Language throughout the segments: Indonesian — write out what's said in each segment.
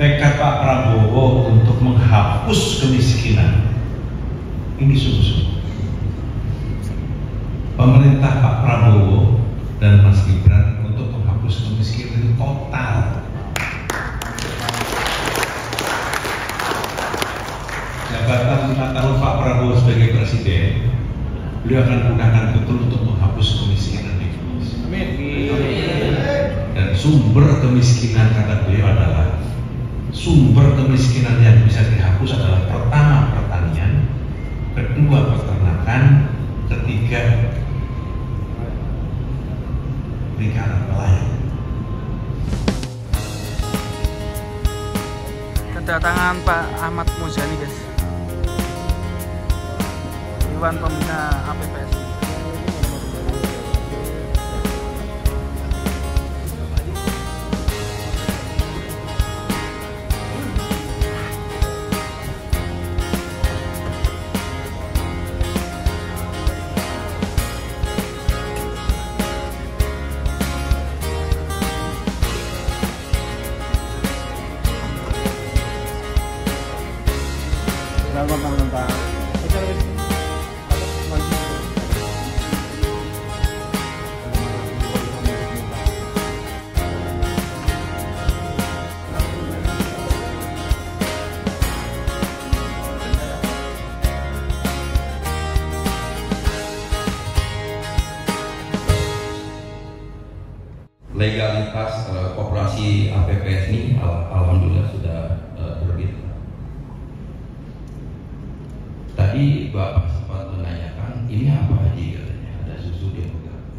tekad Pak Prabowo untuk menghapus kemiskinan ini sungguh-sungguh. Pemerintah Pak Prabowo dan Mas Gibran untuk menghapus kemiskinan itu total. Jabatan 5 tahun Pak Prabowo sebagai presiden, beliau akan gunakan betul untuk menghapus kemiskinan di Indonesia. Dan sumber kemiskinan kata beliau adalah sumber kemiskinan yang bisa dihapus adalah pertama pertanian, kedua peternakan, ketiga perikanan nelayan. Kedatangan Pak Ahmad Muzani, guys, Dewan Pembina APPSI. Legalitas koperasi APPS ini alhamdulillah sudah terbit. Tadi Bapak sempat menanyakan ini apa aja, katanya ada susu dia pegang.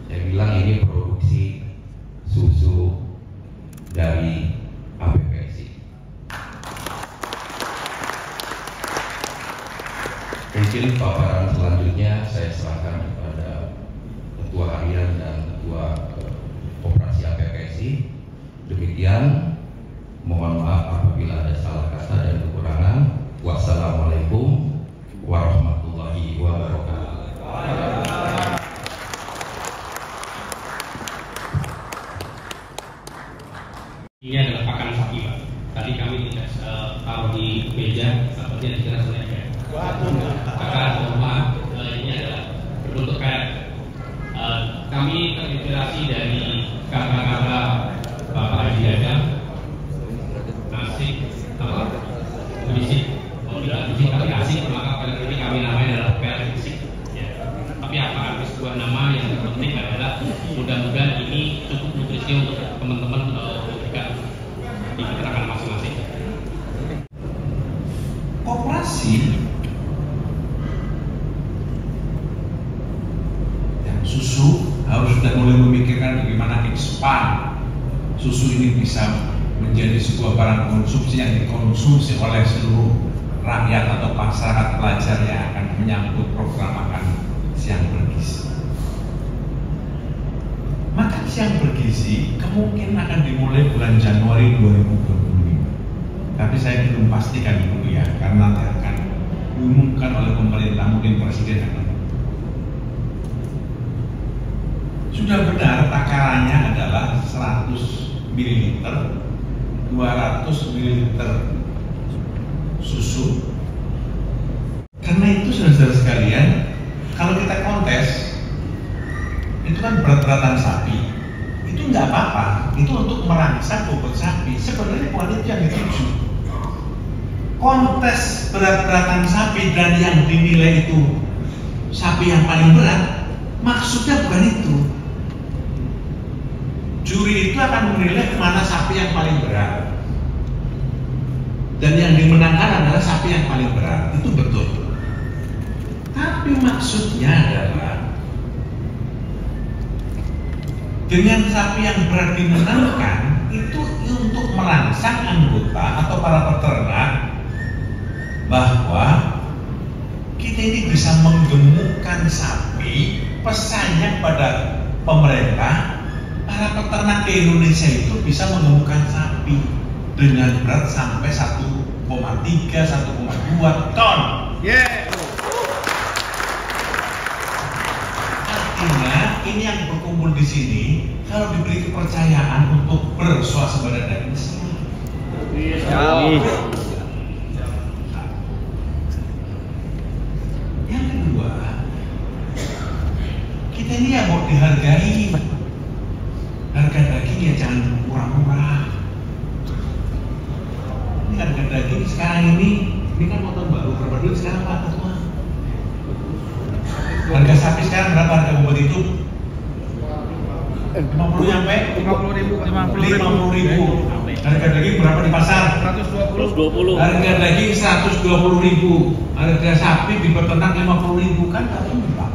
Saya bilang ini produksi susu dari APPSI. Mungkin paparan selanjutnya saya serahkan kepada Ketua Harian dan Ketua Koperasi APPSI. Demikian, mohon maaf apabila ada salah kata dan kekurangan. Wassalamualaikum warahmatullahi wabarakatuh. Ini adalah pakan sapi, Pak. Tadi kami tidak taruh di meja, sepertinya dikira selesai. Pakan rumah ini adalah berbentuk karet. Kami terinspirasi dari kata-kata Bapak Haji Adam, asik, berisik, tidak berisik tapi asik, maka pada ini kami namanya adalah berisik. Ya. Tapi apa arti sebuah nama yang terpenting adalah mudah-mudahan ini cukup nutrisi untuk teman-teman memberikan di keterangan masing-masing. Koperasi yang susu harus sudah mulai memikirkan bagaimana expand susu ini bisa menjadi sebuah barang konsumsi yang dikonsumsi oleh seluruh rakyat atau masyarakat pelajar yang akan menyambut program makan siang bergizi. Makan siang bergizi kemungkinan akan dimulai bulan Januari 2025. Tapi saya belum pastikan dulu ya, karena nanti akan diumumkan oleh pemerintah, mungkin presiden akan. Sudah benar takarannya adalah 100 ml, 200 ml susu. Karena itu saudara-saudara sekalian, kalau kita kontes, itu kan berat-beratan sapi. Itu nggak apa-apa, itu untuk merangsang bobot sapi. Sebenarnya bukan itu yang dituju. Kontes berat-beratan sapi dan yang dinilai itu sapi yang paling berat, maksudnya bukan itu. Juri itu akan menilai mana sapi yang paling berat, dan yang dimenangkan adalah sapi yang paling berat. Itu betul. Tapi maksudnya adalah dengan sapi yang berat dimenangkan itu untuk merangsang anggota atau para peternak bahwa kita ini bisa menggemukkan sapi. Pesannya pada pemerintah, para peternak di Indonesia itu bisa mengemukkan sapi dengan berat sampai 1,3, 1,2 ton. Artinya ini yang berkumpul di sini kalau diberi kepercayaan untuk berswasembada dan Islam. Yang kedua, kita ini ya mau dihargai. Harga daging ya jangan murah-murah. Ini harga daging sekarang ini kan motor baru, berapa duit sekarang Pak Ketua? Harga sapi sekarang berapa harga bobot itu? 50 sampai 50.000. Harga daging berapa di pasar? 120. Harga daging 120.000. Harga sapi di peternak 50.000, kan nggak murah.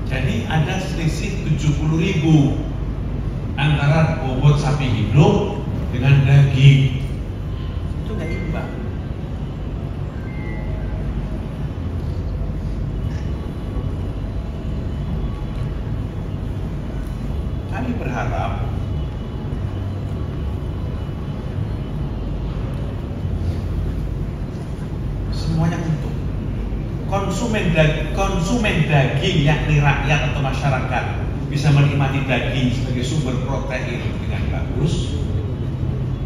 Jadi ada selisih 70.000 antara bobot sapi hidup dengan daging. Itu nggak imbang. Kami berharap semuanya untung. Konsumen daging yakni rakyat atau masyarakat bisa menikmati daging sebagai sumber protein dengan bagus.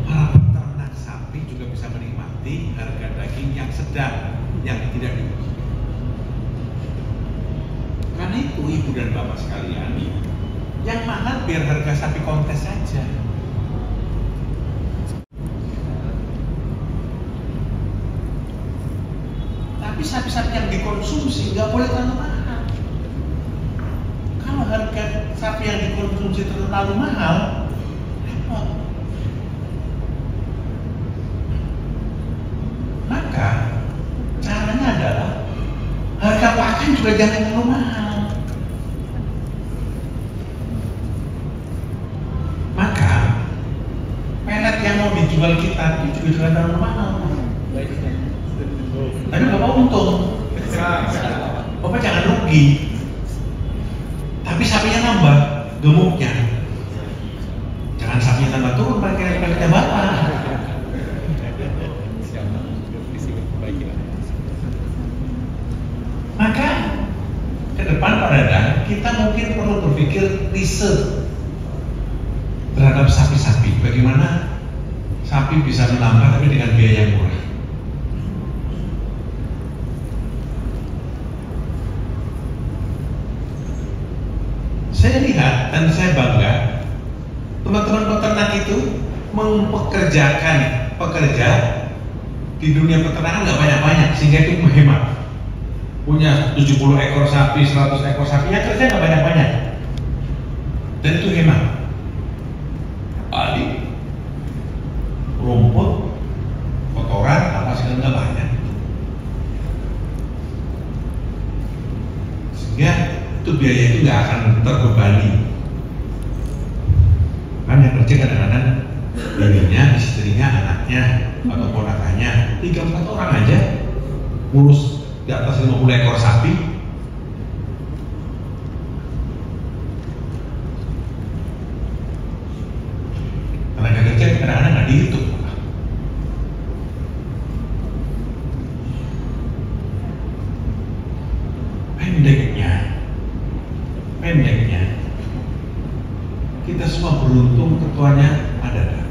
Para peternak sapi juga bisa menikmati harga daging yang sedang, yang tidak tinggi. Karena itu ibu dan bapak sekalian, yang mahal biar harga sapi kontes saja. Tapi sapi-sapi yang dikonsumsi nggak boleh terlalu mahal. Kalau harga sapi yang dikonsumsi terlalu mahal, repot. Maka caranya adalah harga pakan juga jangan terlalu mahal. Maka pelet yang mau dijual kita itu juga jangan terlalu mahal. Tapi Bapak untung, Bapak jangan rugi. Tapi sapinya nambah, gemuknya. Jangan sapinya tambah turun pakai peletnya Bapak. Maka ke depan Pak Dadang, kita mungkin perlu berpikir riset terhadap sapi-sapi. Bagaimana sapi bisa menambah tapi dengan biaya yang murah. Saya lihat dan saya bangga teman-teman peternak itu mempekerjakan pekerja di dunia peternakan nggak banyak-banyak sehingga itu menghemat. Punya 70 ekor sapi, 100 ekor sapi, yang kerja nggak banyak-banyak dan itu hemat. Padi, rumput, kotoran, apa segala nggak banyak, sehingga itu biaya itu nggak akan terbebani. Kan yang kerja kadang-kadang bininya, istrinya, anaknya, atau ponakannya 3-4 orang aja ngurus di atas 50 ekor sapi. Tenaga kerja kadang-kadang nggak dihitung. Pendeknya kita semua beruntung ketuanya ada.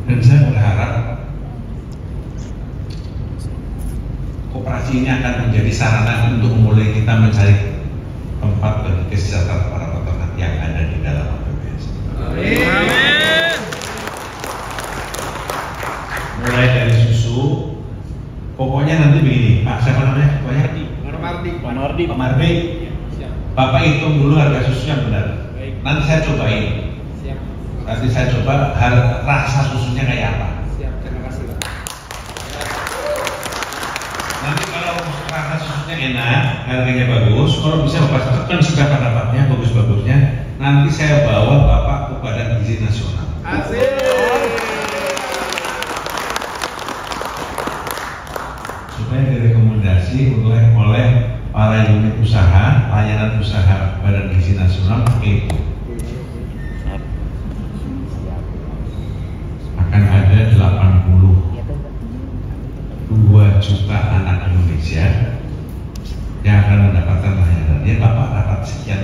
Dan saya berharap koperasi ini akan menjadi sarana untuk mulai kita mencari tempat bagi kesejahteraan para peternak yang ada di dalam APBS. Amin. Mulai dari susu, pokoknya nanti begini, Pak, siapa namanya? Pak Mardi. Bapak hitung dulu harga susu yang benar. Nanti saya cobain. Nanti saya coba rasa susunya kayak apa. Terima kasih, Pak. Nanti kalau rasa susunya enak, harganya bagus, kalau bisa Bapak tekan sudah pendapatnya bagus-bagusnya, nanti saya bawa Bapak ke Badan Gizi Nasional. Asik. Supaya direkomendasi oleh para unit usaha, layanan usaha Badan Gizi Nasional pakai itu. juta anak Indonesia yang akan mendapatkan layanannya. Bapak dapat sekian,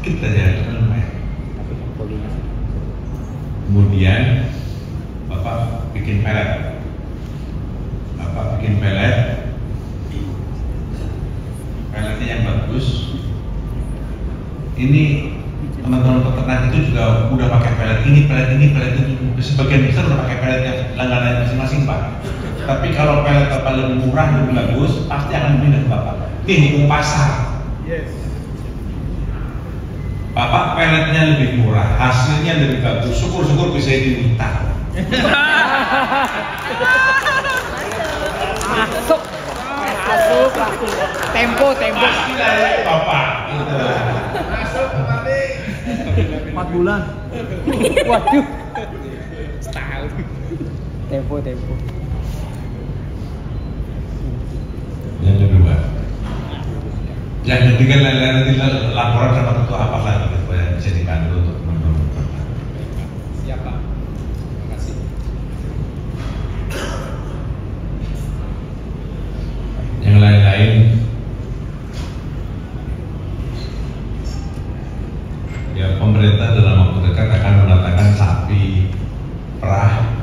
kita jadi lumayan. Kemudian Bapak bikin pelet. Peletnya yang bagus. Ini teman-teman peternak itu juga udah pakai pelet ini, pelet itu. Sebagian besar udah pakai pelet yang langganan masing-masing, Pak. Tapi kalau pelet Bapak lebih murah, lebih bagus, pasti akan pindah ke Bapak. Ini pasar. Yes. Bapak peletnya lebih murah, hasilnya lebih bagus. Syukur-syukur bisa diminta. Masuk. Tempo. Pasti dari Bapak. Masuk kembali. 4 bulan. Waduh. Setahun. Tempo. Yang kedua, yang ketiga nanti laporan dapat itu apa lagi gitu yang bisa dibantu untuk teman-teman. Siap, Pak. Terima kasih. Yang lain-lain ya, pemerintah dalam waktu dekat akan mendatangkan sapi perah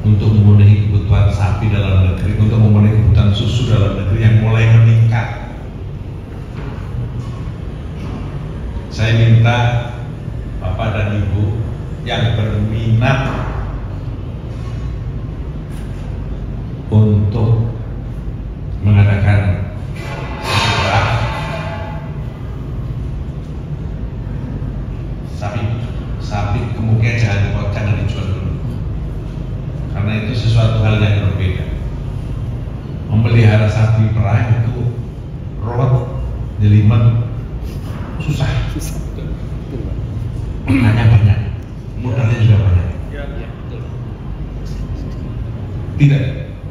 untuk memenuhi kebutuhan sapi dalam negeri, untuk memenuhi kebutuhan susu dalam negeri yang mulai meningkat. Saya minta Bapak dan Ibu yang berminat untuk mengadakan sapi kemungkinan jangan dijual dulu, karena itu sesuatu hal yang berbeda. Memelihara sapi perah itu ruwet, jelimet, susah. Makanya banyak, modalnya juga banyak.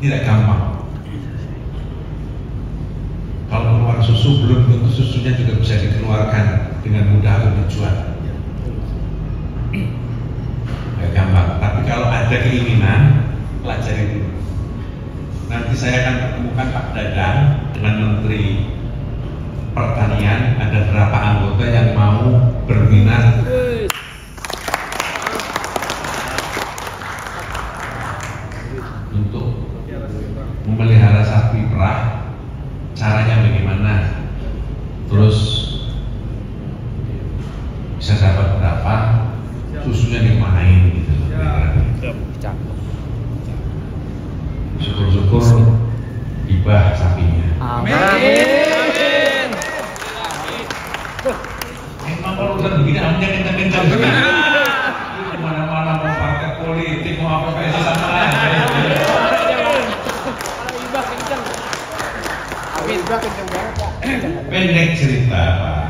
Tidak gampang. Kalau keluar susu belum tentu susunya juga bisa dikeluarkan dengan mudah atau dijual. Gak gampang. Tapi kalau ada keinginan, pelajari dulu. Nanti saya akan pertemukan Pak Dadang dengan Menteri Pertanian. Ada berapa anggota yang mau berminat untuk memelihara sapi perah. Caranya bagaimana? Terus bisa dapat berapa? Susunya dimanain gitu. Syukur-syukur hibah sapinya. Amin. Emang kalau urusan begini amnya kencang-kencang begini. Kemana-mana mau partai politik mau apa kayak sama aja. Pendek cerita, Pak.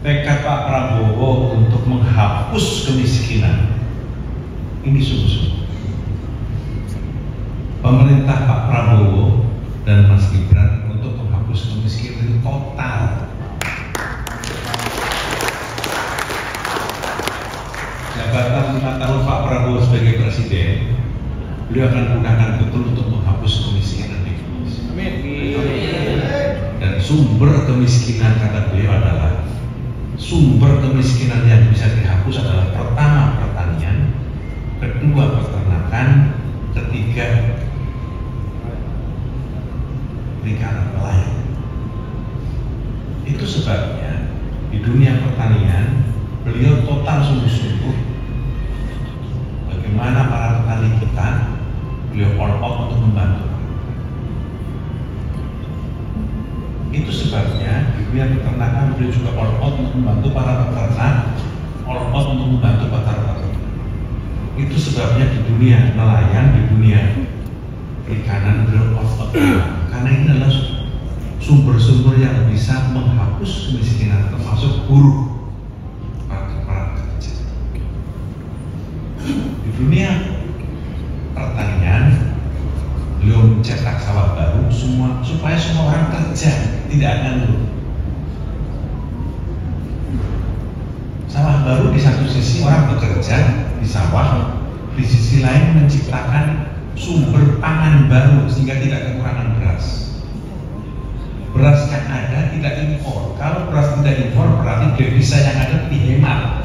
Tekad Pak Prabowo untuk menghapus kemiskinan ini sungguh-sungguh. Pemerintah Pak Prabowo dan Mas Gibran untuk menghapus kemiskinan itu total. Jabatan 5 tahun Pak Prabowo sebagai presiden, beliau akan gunakan betul untuk menghapus kemiskinan di Indonesia. Amin. Dan sumber kemiskinan kata beliau adalah, sumber kemiskinan yang bisa dihapus adalah pertama pertanian, kedua peternakan, ketiga perikanan nelayan. Itu sebabnya di dunia pertanian beliau total sungguh-sungguh bagaimana para petani kita, beliau all out untuk membantu. Itu sebabnya di dunia peternakan beliau juga all out untuk membantu para peternak, all out untuk membantu para peternak. Itu sebabnya di dunia nelayan, di dunia perikanan beliau all out, karena ini adalah sumber-sumber yang bisa menghapus kemiskinan, termasuk buruh, para kerja. Di dunia pertanian beliau mencetak sawah baru supaya semua orang kerja, tidak akan dulu. Sawah baru di satu sisi orang bekerja di sawah, di sisi lain menciptakan sumber pangan baru sehingga tidak kekurangan beras. Beras yang ada tidak impor. Kalau beras tidak impor berarti devisa yang ada dihemat.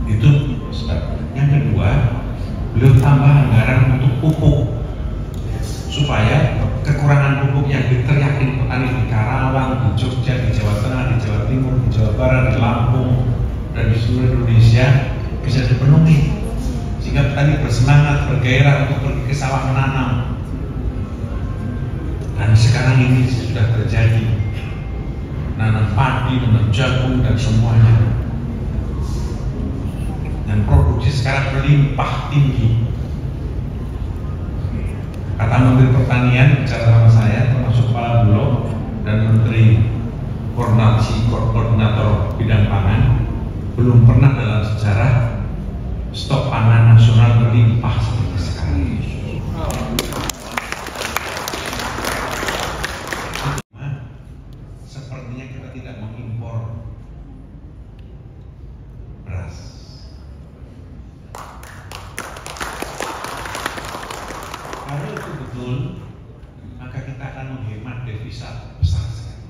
Itu sebab. Yang kedua, beliau tambah anggaran untuk pupuk supaya kekurangan pupuk yang diteriakin petani di Karawang, di Jogja, di Jawa Tengah, di Jawa Timur, di Jawa Barat, di Lampung, dan di seluruh Indonesia bisa dipenuhi, sehingga petani bersemangat, bergairah untuk pergi ke sawah menanam. Dan sekarang ini sudah terjadi, nanam padi, nanam jagung dan semuanya, dan produksi sekarang berlimpah tinggi. Kata Menteri Pertanian bicara sama saya, termasuk Kepala Bulog dan Menteri Koordinator Bidang Pangan, belum pernah dalam sejarah stok pangan nasional berlimpah seperti sekarang ini. Sepertinya kita tidak mengimpor beras. Kalau itu betul, maka kita akan menghemat devisa besar sekali.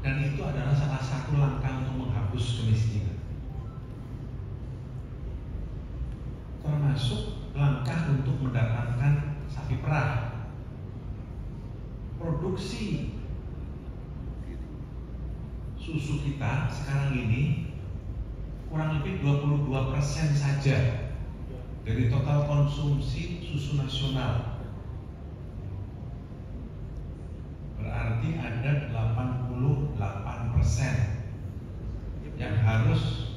Dan itu adalah salah satu langkah untuk menghapus kemiskinan. Termasuk langkah untuk mendatangkan sapi perah. Produksi susu kita sekarang ini kurang lebih 22% saja dari total konsumsi susu nasional. Berarti ada 88% yang harus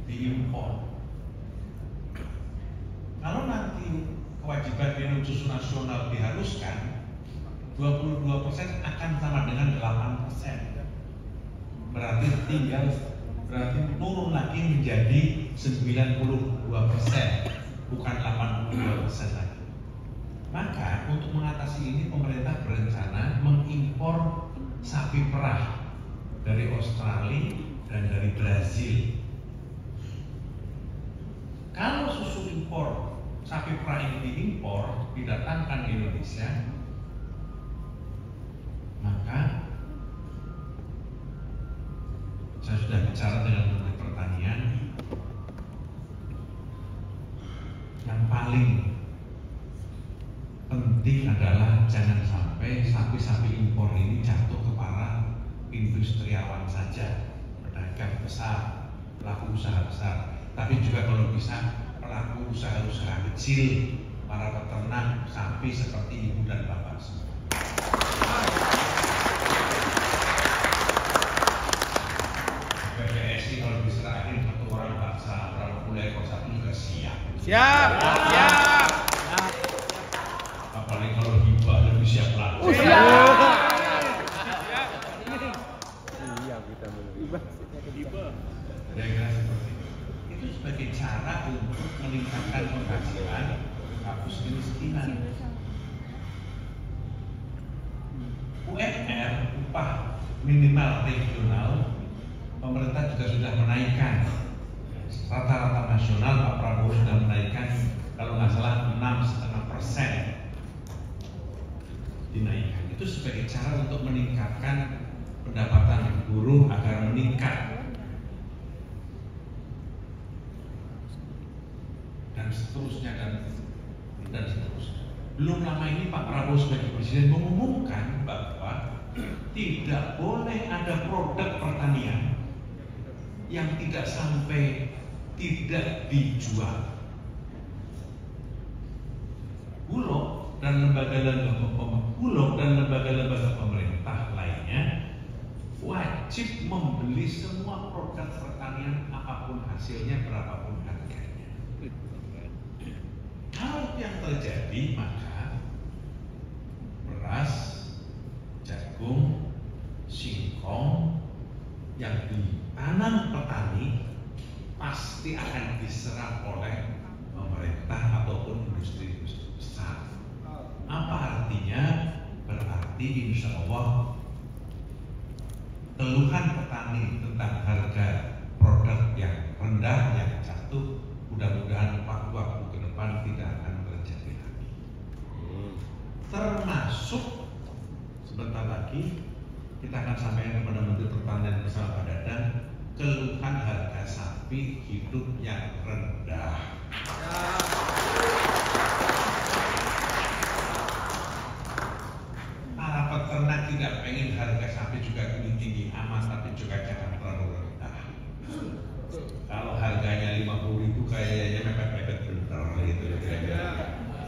diimpor. Kalau nanti kewajiban minum susu nasional diharuskan, 22% akan sama dengan 8%. Berarti turun lagi menjadi 92%, bukan 82% lagi. Maka untuk mengatasi ini pemerintah berencana mengimpor sapi perah dari Australia dan dari Brazil. Kalau susu impor sapi perah ini diimpor, didatangkan ke Indonesia, maka saya sudah bicara dengan Menteri Pertanian, yang paling penting adalah jangan sampai sapi-sapi impor ini jatuh ke para industriawan saja, pedagang besar, pelaku usaha besar, tapi juga kalau bisa pelaku usaha-usaha kecil, para peternak sapi seperti ibu dan bapak semua. PPSI kalau diserahin satu orang bangsa berapa puluh ekor sapi juga siap. Siap. Apalagi kalau hibah lebih siap lagi. Iya, kita hibah. Kira-kira seperti itu sebagai cara untuk meningkatkan penghasilan, hapus kemiskinan. UMR, upah minimal regional, pemerintah juga sudah menaikkan. Rata-rata nasional Pak Prabowo sudah menaikkan, kalau nggak salah 6,5% dinaikkan. Itu sebagai cara untuk meningkatkan pendapatan buruh agar meningkat. Dan seterusnya dan seterusnya. Belum lama ini Pak Prabowo sebagai presiden mengumumkan bahwa tidak boleh ada produk pertanian yang tidak sampai tidak dijual. Bulog dan lembaga-lembaga pemerintah lainnya wajib membeli semua produk pertanian apapun hasilnya, berapapun harganya. Kalau itu yang terjadi, maka beras, jagung, singkong yang ditanam petani pasti akan diserap oleh pemerintah ataupun industri-industri besar. Apa artinya? Berarti insya Allah keluhan petani tentang harga produk yang rendah, yang jatuh, keluhan harga sapi hidup yang rendah. Para peternak tidak pengen harga sapi juga tinggi amat, tapi juga jangan terlalu rendah. Kalau harganya 50.000 kayaknya mepet-mepet bener gitu kira-kira.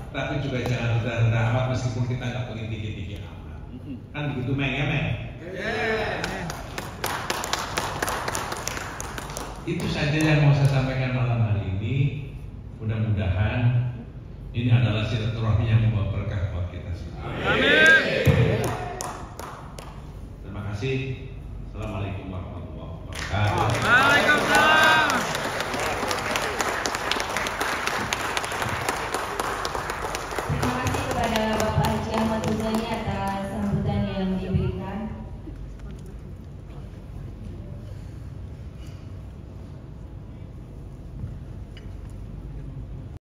Tapi juga jangan rendah-rendah amat meskipun kita nggak pengen tinggi-tinggi amat. Kan begitu Meng ya Meng? Itu saja yang mau saya sampaikan malam hari ini. Mudah-mudahan ini adalah silaturahmi yang membawa berkah buat kita semua. Amin. Terima kasih. Assalamualaikum warahmatullahi wabarakatuh.